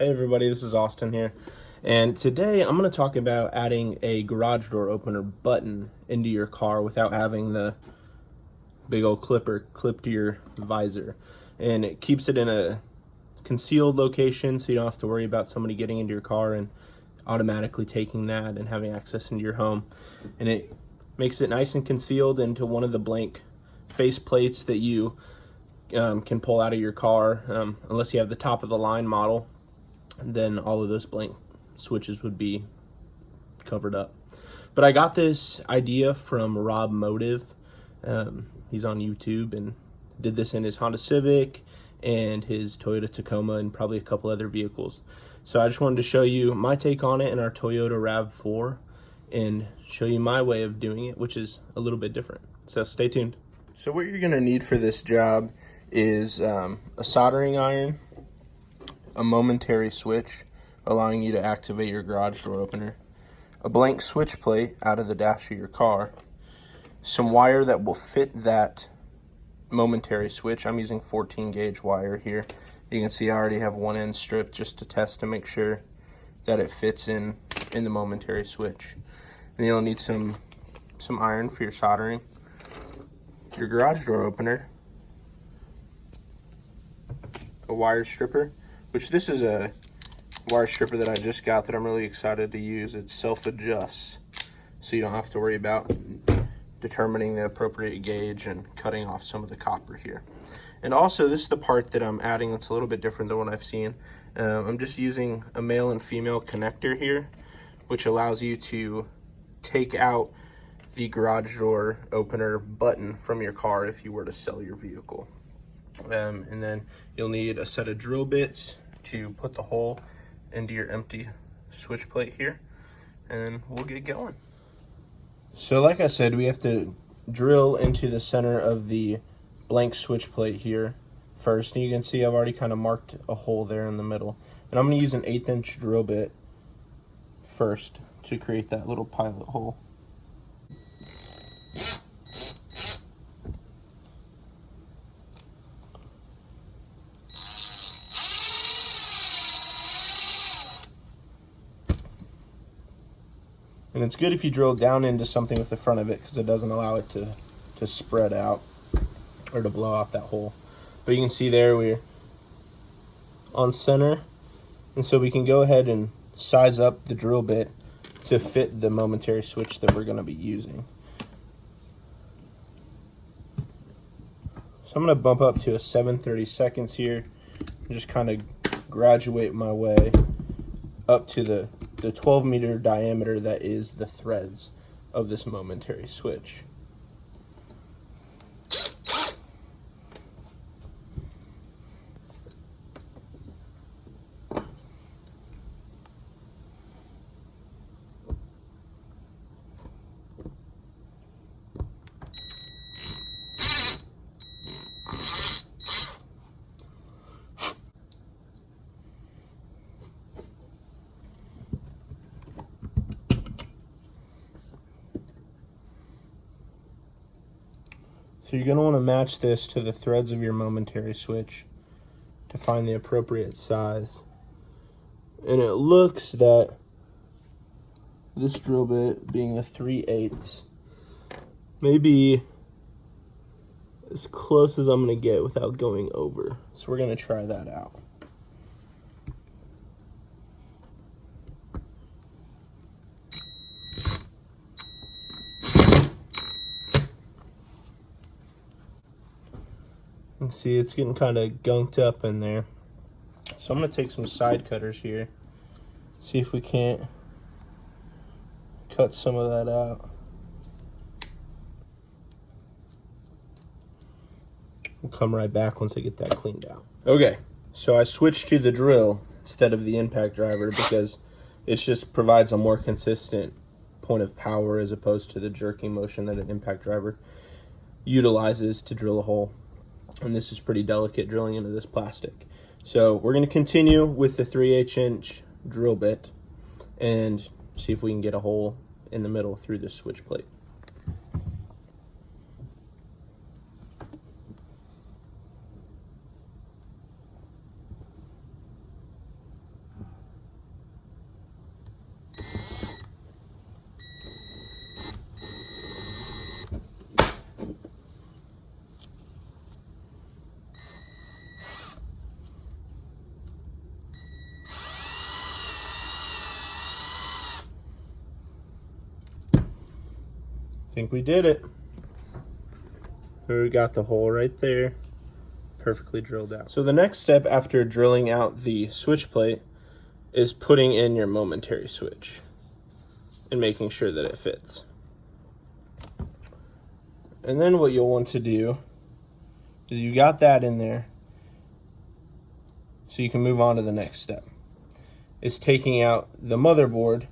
Hey everybody, this is Austin here, and today I'm going to talk about adding a garage door opener button into your car without having the big old clipper clipped to your visor. And it keeps it in a concealed location so you don't have to worry about somebody getting into your car and automatically taking that and having access into your home. And it makes it nice and concealed into one of the blank face plates that you can pull out of your car, unless you have the top of the line model. Then all of those blank switches would be covered up. But I got this idea from Rob Motive. He's on YouTube and did this in his Honda Civic and his Toyota Tacoma and probably a couple other vehicles. So I just wanted to show you my take on it in our Toyota RAV4 and show you my way of doing it, which is a little bit different. So stay tuned. So what you're going to need for this job is a soldering iron, a momentary switch allowing you to activate your garage door opener, a blank switch plate out of the dash of your car, some wire that will fit that momentary switch. I'm using 14 gauge wire here. You can see I already have one end stripped just to test to make sure that it fits in the momentary switch. And you'll need some iron for your soldering, your garage door opener, a wire stripper, which this is a wire stripper that I just got that I'm really excited to use. It self-adjusts, so you don't have to worry about determining the appropriate gauge and cutting off some of the copper here. And also, this is the part that I'm adding that's a little bit different than what I've seen. I'm just using a male and female connector here, which allows you to take out the garage door opener button from your car if you were to sell your vehicle. And then you'll need a set of drill bits to put the hole into your empty switch plate here, and we'll get going. So like I said, we have to drill into the center of the blank switch plate here first, and you can see I've already kind of marked a hole there in the middle. And I'm going to use an 1/8 inch drill bit first to create that little pilot hole. And it's good if you drill down into something with the front of it because it doesn't allow it to spread out or to blow out that hole. But you can see there we're on center, and so we can go ahead and size up the drill bit to fit the momentary switch that we're going to be using. So I'm going to bump up to a 7/32 here and just kind of graduate my way up to the 12-meter diameter that is the threads of this momentary switch. So you're going to want to match this to the threads of your momentary switch to find the appropriate size. And it looks that this drill bit, being a 3/8, may be as close as I'm going to get without going over. So we're going to try that out. You can see it's getting kind of gunked up in there. So I'm going to take some side cutters here, see if we can't cut some of that out. We'll come right back once I get that cleaned out. Okay, so I switched to the drill instead of the impact driver because it just provides a more consistent point of power as opposed to the jerking motion that an impact driver utilizes to drill a hole. And this is pretty delicate drilling into this plastic. So we're going to continue with the 3/8 inch drill bit and see if we can get a hole in the middle through this switch plate. think we did it. We got the hole right there, perfectly drilled out. So the next step after drilling out the switch plate is putting in your momentary switch and making sure that it fits. And then what you'll want to do is you got that in there, so you can move on to the next step. Is taking out the motherboard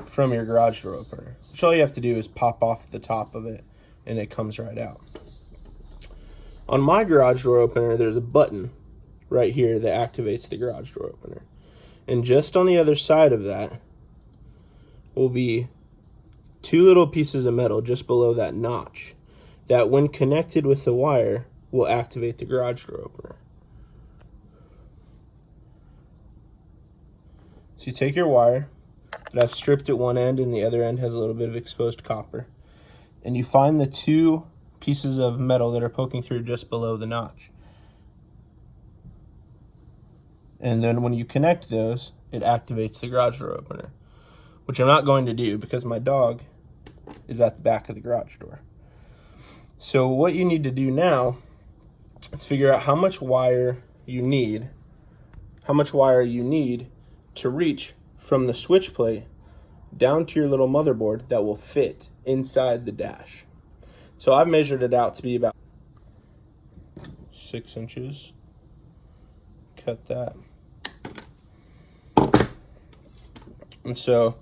from your garage door opener, which all you have to do is pop off the top of it and it comes right out. On my garage door opener, there's a button right here that activates the garage door opener. And just on the other side of that will be two little pieces of metal just below that notch that, when connected with the wire, will activate the garage door opener. So you take your wire that I've stripped at one end and the other end has a little bit of exposed copper, and you find the two pieces of metal that are poking through just below the notch. And then when you connect those, it activates the garage door opener, which I'm not going to do because my dog is at the back of the garage door. So what you need to do now is figure out how much wire you need to reach from the switch plate down to your little motherboard that will fit inside the dash. So I've measured it out to be about 6 inches. Cut that. And so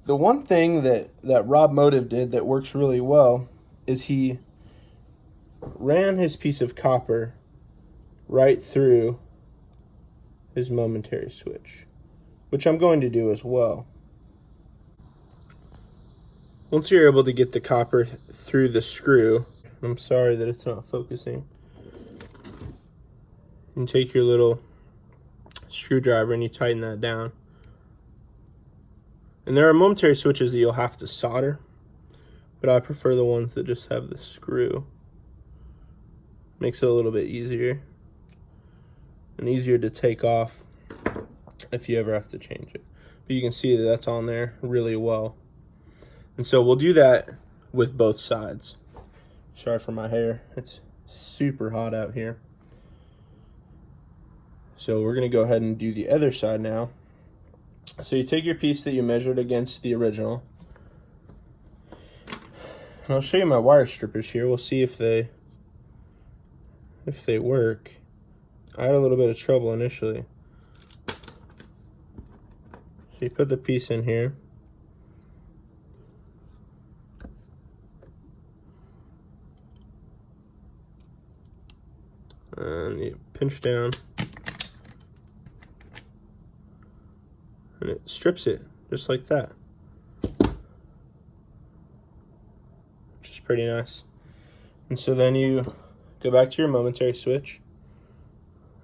the one thing that Rob Motive did that works really well is he ran his piece of copper right through his momentary switch, which I'm going to do as well. Once you're able to get the copper through the screw, I'm sorry that it's not focusing, you take your little screwdriver and you tighten that down. And there are momentary switches that you'll have to solder, but I prefer the ones that just have the screw. Makes it a little bit easier and easier to take off if you ever have to change it. But you can see that that's on there really well. And so we'll do that with both sides. Sorry for my hair, it's super hot out here. So we're gonna go ahead and do the other side now. So you take your piece that you measured against the original, and I'll show you my wire strippers here. We'll see if they work. I had a little bit of trouble initially. So you put the piece in here. And you pinch down. And it strips it just like that, which is pretty nice. And so then you go back to your momentary switch,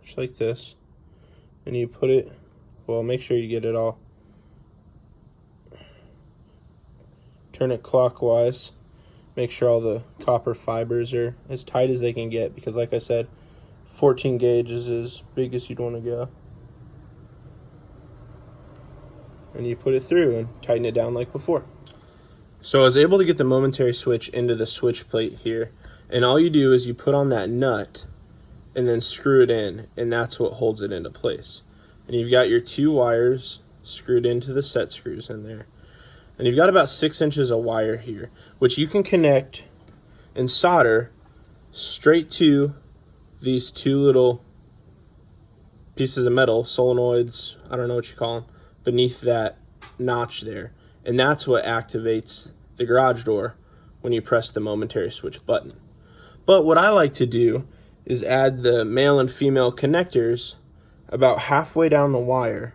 just like this, and you put it, well, make sure you get it all, turn it clockwise, make sure all the copper fibers are as tight as they can get, because like I said, 14 gauge is as big as you'd want to go. And you put it through and tighten it down like before. So I was able to get the momentary switch into the switch plate here, and all you do is you put on that nut and then screw it in, and that's what holds it into place. And you've got your two wires screwed into the set screws in there, and you've got about 6 inches of wire here, which you can connect and solder straight to these two little pieces of metal, solenoids, I don't know what you call them, beneath that notch there. And that's what activates the garage door when you press the momentary switch button. But what I like to do is add the male and female connectors about halfway down the wire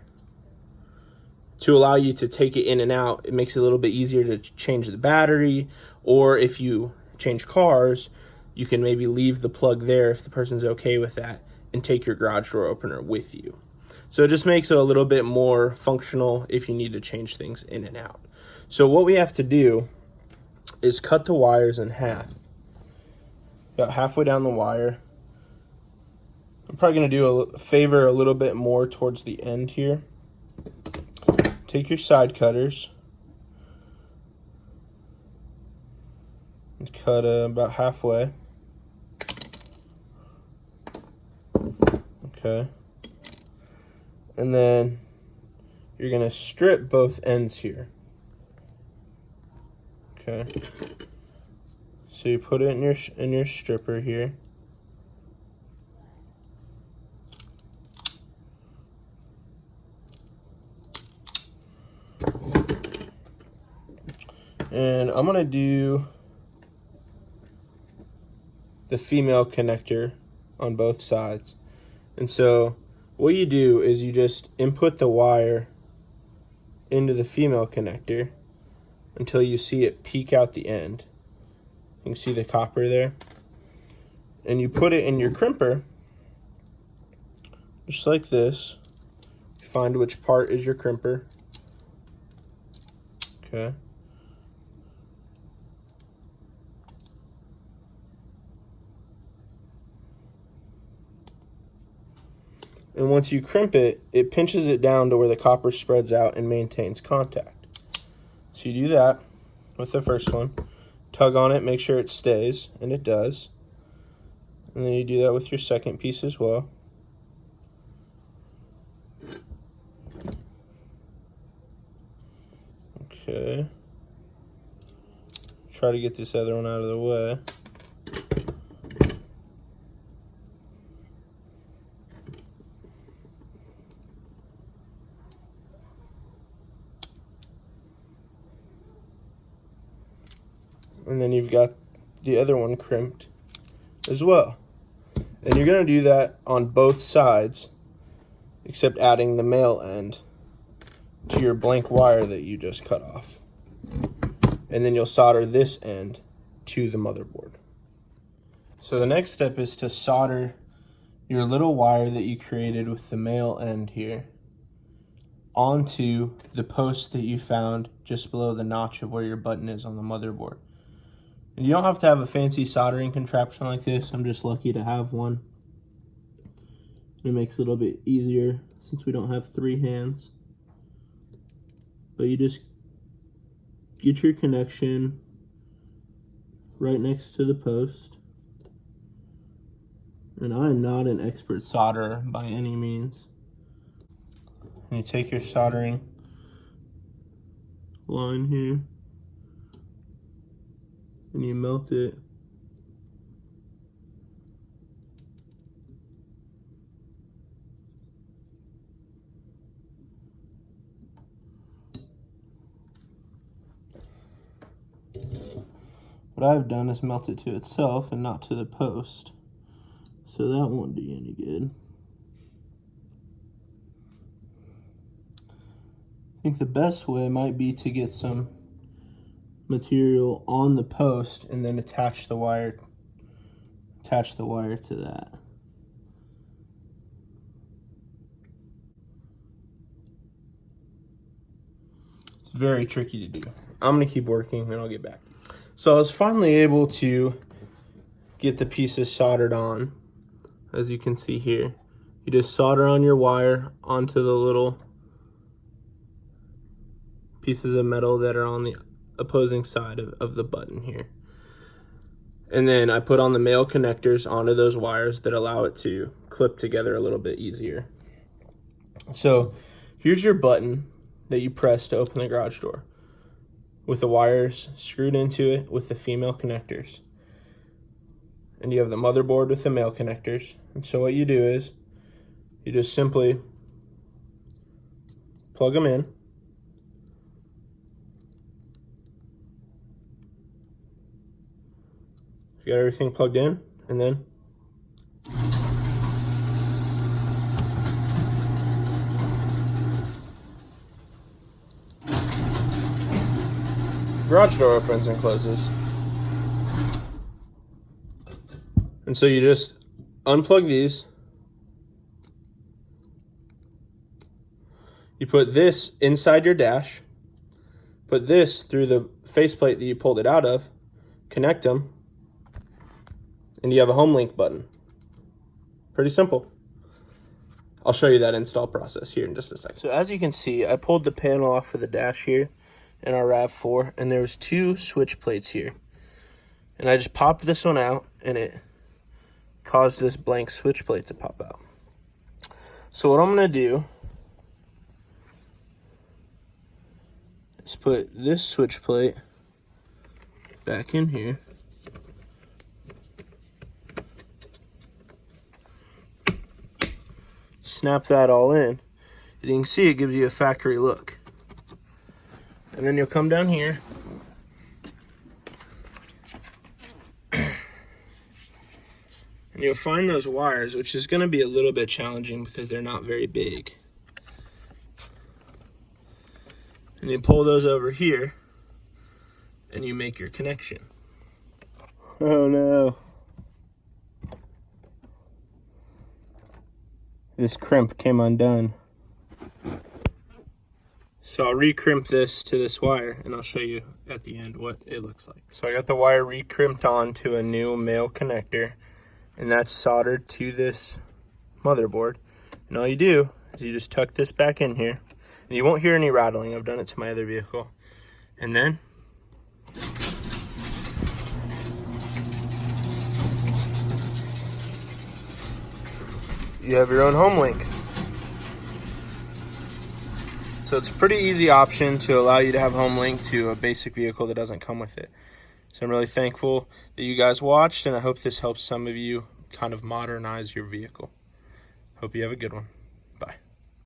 to allow you to take it in and out. It makes it a little bit easier to change the battery, or if you change cars, you can maybe leave the plug there if the person's okay with that and take your garage door opener with you. So it just makes it a little bit more functional if you need to change things in and out. So what we have to do is cut the wires in half. About halfway down the wire. I'm probably going to do a favor a little bit more towards the end here. Take your side cutters and cut about halfway. Okay. And then you're gonna strip both ends here. Okay. So you put it in your stripper here. And I'm gonna do the female connector on both sides. And so what you do is you just input the wire into the female connector until you see it peek out the end. You can see the copper there. And you put it in your crimper, just like this. Find which part is your crimper. Okay. And once you crimp it, it pinches it down to where the copper spreads out and maintains contact. So you do that with the first one. Tug on it, make sure it stays, and it does. And then you do that with your second piece as well. Okay. Try to get this other one out of the way. And then you've got the other one crimped as well. And you're going to do that on both sides, except adding the male end to your blank wire that you just cut off. And then you'll solder this end to the motherboard. So the next step is to solder your little wire that you created with the male end here onto the post that you found just below the notch of where your button is on the motherboard. And you don't have to have a fancy soldering contraption like this. I'm just lucky to have one. It makes it a little bit easier since we don't have 3 hands. But you just get your connection right next to the post. And I am not an expert solderer by any means. And you take your soldering line here and you melt it. What I've done is melt it to itself and not to the post, so that won't do any good. I think the best way might be to get some material on the post and then attach the wire to that. It's very tricky to do. I'm gonna keep working and I'll get back. So I was finally able to get the pieces soldered on. As you can see here, you just solder on your wire onto the little pieces of metal that are on the opposing side of the button here. And then I put on the male connectors onto those wires that allow it to clip together a little bit easier. So here's your button that you press to open the garage door, with the wires screwed into it with the female connectors. And you have the motherboard with the male connectors. And so what you do is you just simply plug them in. You got everything plugged in, and then garage door opens and closes. And so you just unplug these. You put this inside your dash. Put this through the faceplate that you pulled it out of. Connect them. And you have a home link button. Pretty simple. I'll show you that install process here in just a second. So as you can see, I pulled the panel off for the dash here in our RAV4, and there was 2 switch plates here. And I just popped this one out, and it caused this blank switch plate to pop out. So what I'm gonna do is put this switch plate back in here. Snap that all in. As you can see, it gives you a factory look. And then you'll come down here and you'll find those wires, which is going to be a little bit challenging because they're not very big. And you pull those over here and you make your connection. Oh no. This crimp came undone. So I'll recrimp this to this wire, and I'll show you at the end what it looks like. So I got the wire recrimped on to a new male connector, and that's soldered to this motherboard. And all you do is you just tuck this back in here, and you won't hear any rattling. I've done it to my other vehicle. And then you have your own home link. So it's a pretty easy option to allow you to have home link to a basic vehicle that doesn't come with it. So I'm really thankful that you guys watched, and I hope this helps some of you kind of modernize your vehicle. Hope you have a good one.